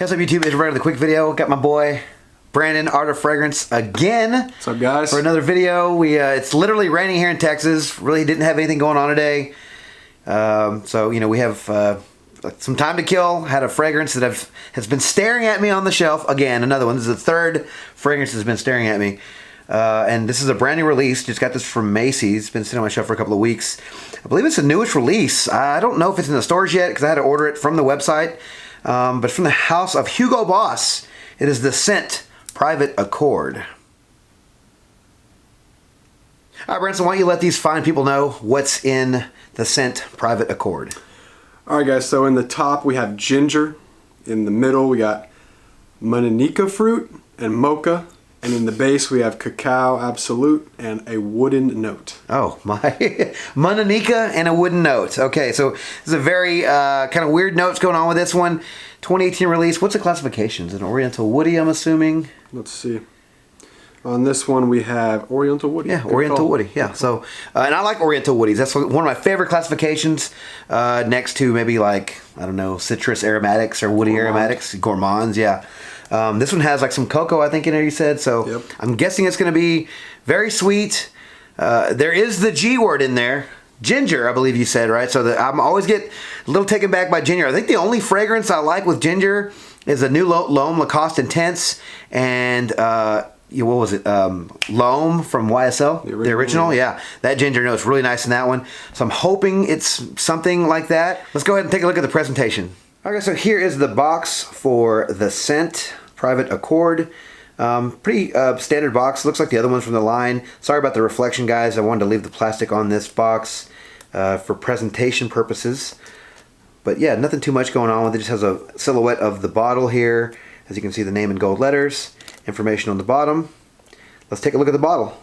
What's up, YouTube? It's regular quick video. Got my boy Brandon, Art of Fragrance, again. What's up, guys? For another video. It's literally raining here in Texas. Really didn't have anything going on today. So you know, we have some time to kill. Had a fragrance that has been staring at me on the shelf. Again, another one. This is the third fragrance that's been staring at me. And this is a brand new release. Just got this from Macy's. It's been sitting on my shelf for a couple of weeks. I believe it's a newish release. I don't know if it's in the stores yet because I had to order it from the website. But from the house of Hugo Boss, it is the Scent Private Accord. All right, Branson, why don't you let these fine people know what's in the Scent Private Accord? All right, guys, so in the top we have ginger. In the middle we got Mananika fruit and mocha. And in the base we have cacao absolute and a wooden note. Oh, my. Mananika and a wooden note. Okay, so there's a very kind of weird notes going on with this one. 2018 release. What's the classifications? An Oriental Woody, I'm assuming? Let's see. On this one we have Oriental Woody. Yeah, Oriental Woody. Yeah. So, and I like Oriental Woodies. That's one of my favorite classifications. Next to maybe like, I don't know, citrus aromatics or woody aromatics. Gourmands, yeah. This one has like some cocoa, I think, in there, you said. So yep. I'm guessing it's going to be very sweet. There is the G word in there. Ginger, I believe you said, right? So I'm always get a little taken back by ginger. I think the only fragrance I like with ginger is the new L'Homme Lacoste Intense and what was it? L'Homme from YSL, the original. Yeah, that ginger note's really nice in that one. So I'm hoping it's something like that. Let's go ahead and take a look at the presentation. Okay, so here is the box for the Scent Private Accord. Pretty standard box. Looks like the other ones from the line. Sorry about the reflection, guys. I wanted to leave the plastic on this box for presentation purposes. But yeah, nothing too much going on with it. Just has a silhouette of the bottle here. As you can see, the name in gold letters. Information on the bottom. Let's take a look at the bottle.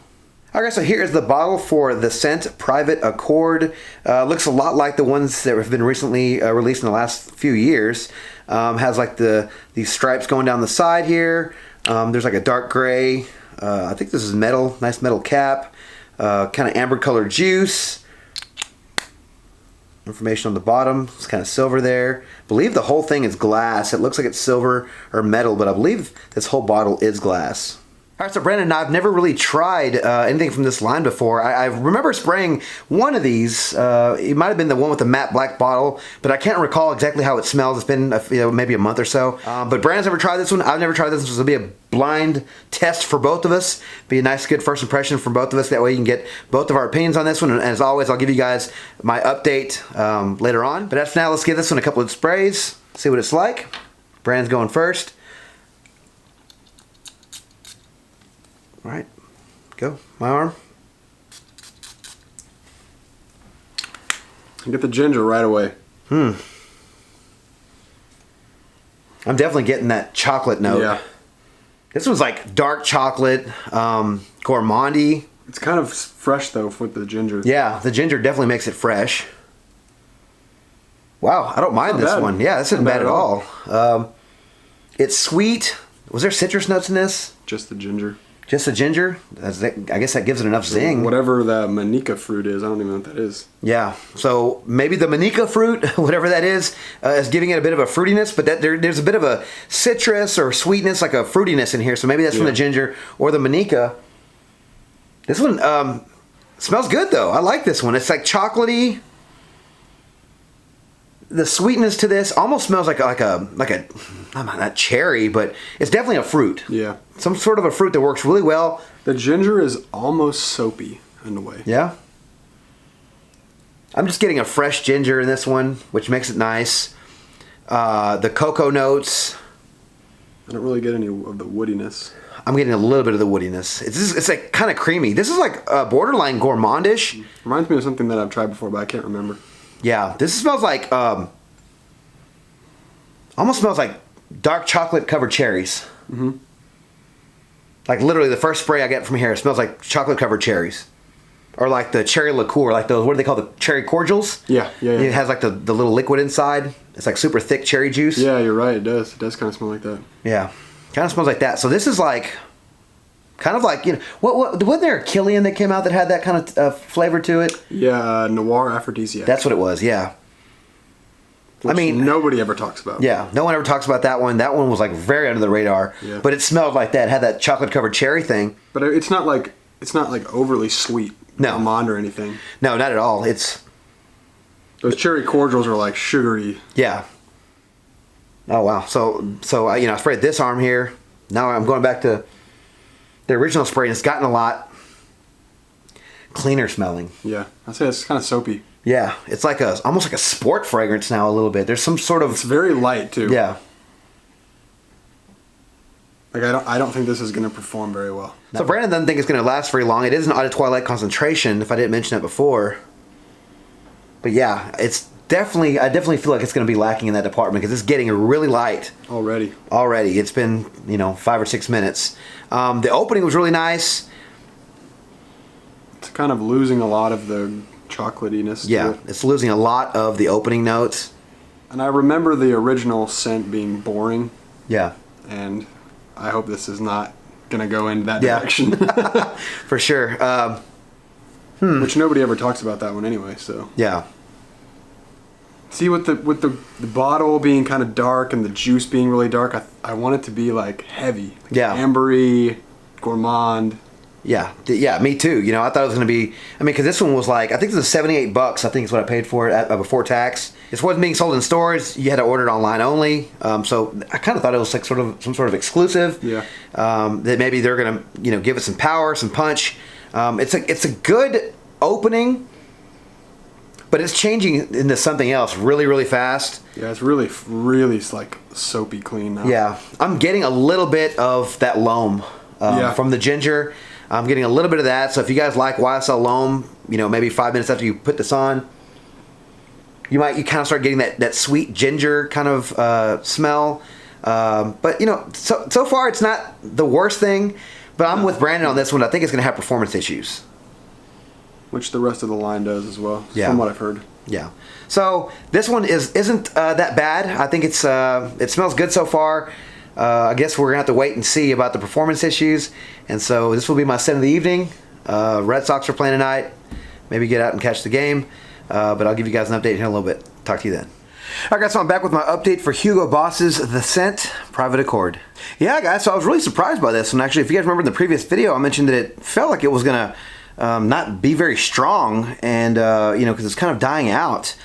Alright, so here is the bottle for the Scent Private Accord. Looks a lot like the ones that have been recently released in the last few years. Has like these stripes going down the side here. There's like a dark gray. I think this is metal. Nice metal cap. Kind of amber colored juice. Information on the bottom. It's kind of silver there. I believe the whole thing is glass. It looks like it's silver or metal, but I believe this whole bottle is glass. Alright, so Brandon and I have never really tried anything from this line before. I remember spraying one of these. It might have been the one with the matte black bottle, but I can't recall exactly how it smells. It's been maybe a month or so. But Brandon's never tried this one. I've never tried this one. So it'll be a blind test for both of us. Be a nice, good first impression from both of us. That way you can get both of our opinions on this one. And as always, I'll give you guys my update later on. But as for now, let's give this one a couple of sprays. See what it's like. Brandon's going first. All right, go. My arm. Get the ginger right away. I'm definitely getting that chocolate note. Yeah. This one's like dark chocolate, gourmandy. It's kind of fresh though with the ginger. Yeah, the ginger definitely makes it fresh. I don't mind this one. Yeah, this isn't bad at all. It's sweet. Was there citrus notes in this? Just the ginger. Just the ginger? I guess that gives it enough zing. Whatever the Manika fruit is, I don't even know what that is. Yeah, so maybe the Manika fruit, whatever that is giving it a bit of a fruitiness, but there's a bit of a citrus or sweetness, like a fruitiness in here, so maybe that's from the ginger or the Manika. This one smells good, though. I like this one. It's like chocolatey. The sweetness to this almost smells like a not cherry, but it's definitely a fruit. Yeah. Some sort of a fruit that works really well. The ginger is almost soapy in a way. Yeah. I'm just getting a fresh ginger in this one, which makes it nice. The cocoa notes. I don't really get any of the woodiness. I'm getting a little bit of the woodiness. It's like kind of creamy. This is like borderline gourmandish. Reminds me of something that I've tried before, but I can't remember. Yeah, this smells like almost smells like dark chocolate covered cherries. Mm-hmm. Like literally the first spray I get from here, it smells like chocolate covered cherries. Or like the cherry liqueur, like those, what do they call the cherry cordials? Yeah. It has like the little liquid inside. It's like super thick cherry juice. Yeah, you're right, it does. It does kind of smell like that. Yeah, kind of smells like that. So this is like, kind of like, wasn't there a Killian that came out that had that kind of flavor to it? Yeah, Noir Aphrodisiac. That's what it was, yeah. Which I mean, nobody ever talks about. yeah, no one ever talks about that one. That one was like very under the radar, Yeah. but it smelled like that. It had that chocolate covered cherry thing. But it's not like overly sweet. No. Almond or anything. No, not at all. It's Those cherry cordials are like sugary. yeah. Oh wow. So I sprayed this arm here. Now I'm going back to the original spray, and it's gotten a lot cleaner smelling. Yeah, I'd say it's kind of soapy. Yeah, it's like almost like a sport fragrance now a little bit. There's some sort It's of very light too. yeah. Like I don't think this is going to perform very well. So Brandon doesn't think it's going to last very long. It is an Eau de Toilette concentration, if I didn't mention that before. But yeah, I definitely feel like it's going to be lacking in that department because it's getting really light Already. It's been 5 or 6 minutes. The opening was really nice. It's kind of losing a lot of the chocolatiness. Yeah, To it. it's losing a lot of the opening notes. And I remember the original scent being boring, Yeah, and I hope this is not going to go in that Yeah. direction. for sure. Which nobody ever talks about that one anyway. So Yeah, see, with the bottle being kind of dark and the juice being really dark, I want it to be like heavy, like Yeah. ambery, gourmand. yeah, me too. I thought it was going to be. Because this one was like, I think it was $78. I think is what I paid for it before tax. This wasn't being sold in stores. You had to order it online only. So I kind of thought it was like some sort of exclusive. Yeah. That maybe they're going to give it some power, some punch. It's a good opening, but it's changing into something else really, really fast. Yeah, it's really, really like soapy clean now. Yeah, I'm getting a little bit of that loam from the ginger. I'm getting a little bit of that. So if you guys like YSL loam, maybe 5 minutes after you put this on, you kind of start getting that sweet ginger kind of smell. But so far it's not the worst thing. But I'm with Brandon on this one. I think it's going to have performance issues. Which the rest of the line does as well, Yeah. from what I've heard. Yeah. So this one isn't that bad. I think it smells good so far. I guess we're gonna have to wait and see about the performance issues. And so this will be my scent of the evening. Red Sox are playing tonight. Maybe get out and catch the game. But I'll give you guys an update here in a little bit. Talk to you then. All right, guys, so I'm back with my update for Hugo Boss's The Scent Private Accord. Yeah, guys, so I was really surprised by this one. Actually, if you guys remember in the previous video, I mentioned that it felt like it was going to not be very strong and, because it's kind of dying out.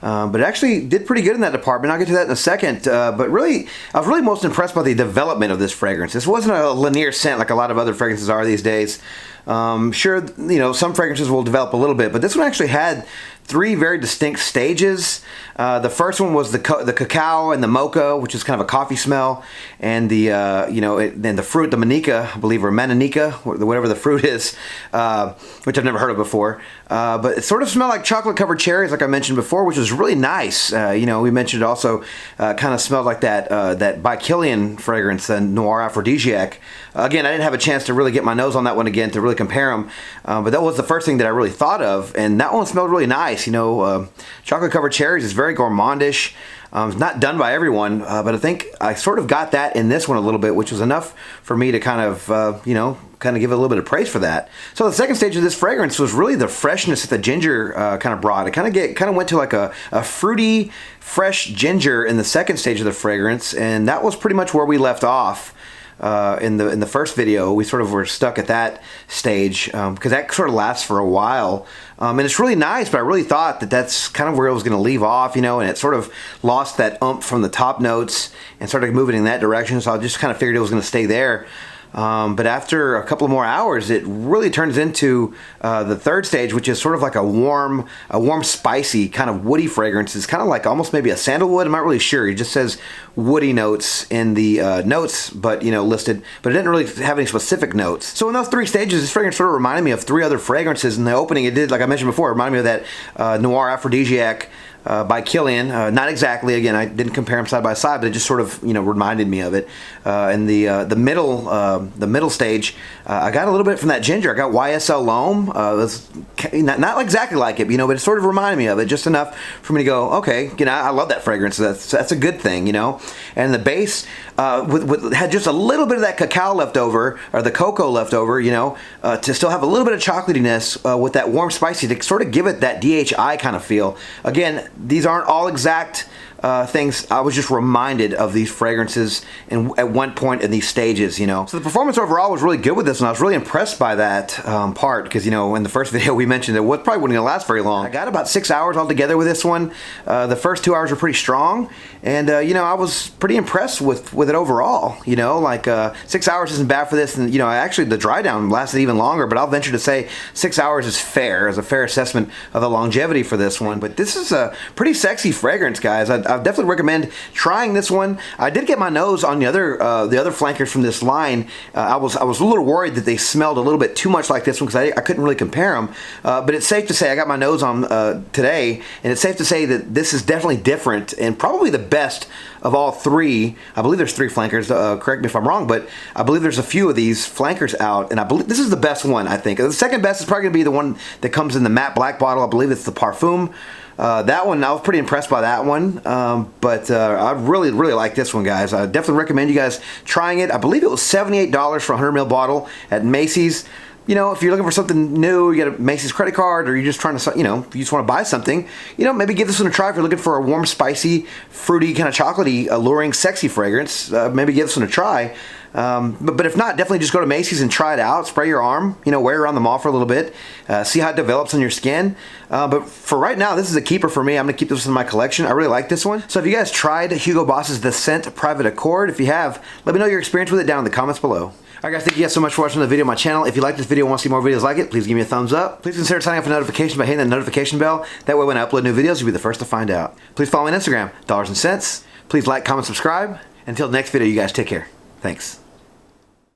But it actually did pretty good in that department. I'll get to that in a second. But really, I was really most impressed by the development of this fragrance. This wasn't a linear scent like a lot of other fragrances are these days. Sure, some fragrances will develop a little bit, but this one actually had 3 very distinct stages. The first one was the cacao and the mocha, which is kind of a coffee smell, and then the fruit, the manica, I believe, or mananica, whatever the fruit is, which I've never heard of before. But it sort of smelled like chocolate-covered cherries, like I mentioned before, which was really nice. We mentioned it also kind of smelled like that by Kilian fragrance, the Noir Aphrodisiac. Again, I didn't have a chance to really get my nose on that one again to really compare them, but that was the first thing that I really thought of, and that one smelled really nice. Chocolate-covered cherries is very gourmandish. It's not done by everyone, but I think I sort of got that in this one a little bit, which was enough for me to kind of give it a little bit of praise for that. So the second stage of this fragrance was really the freshness that the ginger kind of brought. It kind of went to like a fruity, fresh ginger in the second stage of the fragrance, and that was pretty much where we left off. In the first video, we sort of were stuck at that stage because that sort of lasts for a while, and it's really nice. But I really thought that that's kind of where it was going to leave off, and it sort of lost that oomph from the top notes and started moving in that direction. So I just kind of figured it was going to stay there. But after a couple of more hours, it really turns into the third stage, which is sort of like a warm, spicy kind of woody fragrance. It's kind of like almost maybe a sandalwood. I'm not really sure. It just says woody notes in the notes, but listed. But it didn't really have any specific notes. So in those 3 stages, this fragrance sort of reminded me of 3 other fragrances. In the opening, it did, like I mentioned before, it reminded me of that Noir Aphrodisiac by Kilian. Not exactly. Again, I didn't compare them side by side, but it just sort of reminded me of it. In the middle stage, I got a little bit from that ginger. I got YSL Loam. It was not exactly like it, but it sort of reminded me of it just enough for me to go, okay, I love that fragrance. That's a good thing, And the base had just a little bit of that cacao left over, or the cocoa left over, to still have a little bit of chocolatiness with that warm spicy to sort of give it that DHI kind of feel. Again, these aren't all exact things, I was just reminded of these fragrances at one point in these stages, you know. So the performance overall was really good with this, and I was really impressed by that part, because, you know, in the first video we mentioned it probably wasn't gonna last very long. I got about 6 hours altogether with this one. The first 2 hours were pretty strong, and you know, I was pretty impressed with it overall. You know, like 6 hours isn't bad for this, and you know, actually the dry down lasted even longer, but I'll venture to say 6 hours is fair, as a fair assessment of the longevity for this one. But this is a pretty sexy fragrance, guys. I definitely recommend trying this one. I did get my nose on the other flankers from this line. I was a little worried that they smelled a little bit too much like this one, because I couldn't really compare them. But it's safe to say I got my nose on today, and it's safe to say that this is definitely different and probably the best of all three. I believe there's 3 flankers. Correct me if I'm wrong, but I believe there's a few of these flankers out, and I believe this is the best one. I think the second best is probably gonna be the one that comes in the matte black bottle. I believe it's the Parfum. That one, I was pretty impressed by that one, but I really like this one, guys. I definitely recommend you guys trying it. I believe it was $78 for a 100 ml bottle at Macy's. You know, if you're looking for something new, you got a Macy's credit card, or you're just trying to, you know, you just want to buy something, you know, maybe give this one a try. If you're looking for a warm, spicy, fruity, kind of chocolatey, alluring, sexy fragrance, maybe give this one a try. But if not, definitely just go to Macy's and try it out. Spray your arm, you know, wear it around the mall for a little bit, see how it develops on your skin. But for right now, this is a keeper for me. I'm gonna keep this in my collection. I really like this one. So if you guys tried Hugo Boss's The Scent Private Accord, if you have, let me know your experience with it down in the comments below. Alright guys, thank you guys so much for watching the video on my channel. If you like this video and want to see more videos like it, please give me a thumbs up. Please consider signing up for notifications by hitting that notification bell. That way when I upload new videos, you'll be the first to find out. Please follow me on Instagram, Dollars and Cents. Please like, comment, subscribe. Until the next video, you guys take care. Thanks.